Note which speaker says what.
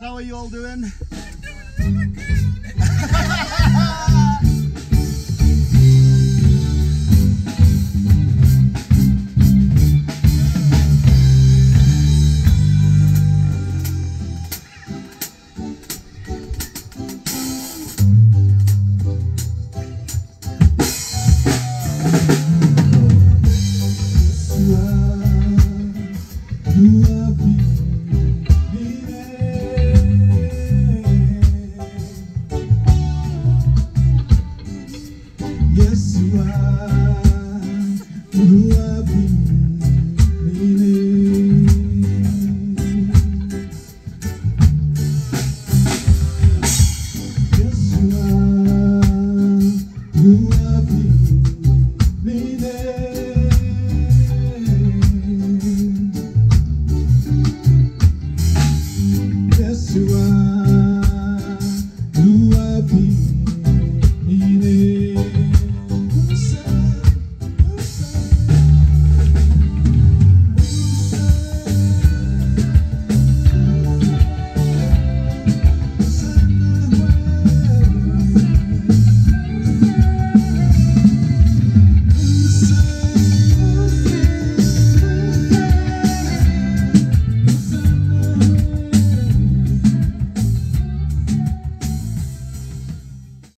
Speaker 1: How are you all doing?
Speaker 2: Yes, you are who I've been needing. Yes, you are who I've been needing. Yes, you are.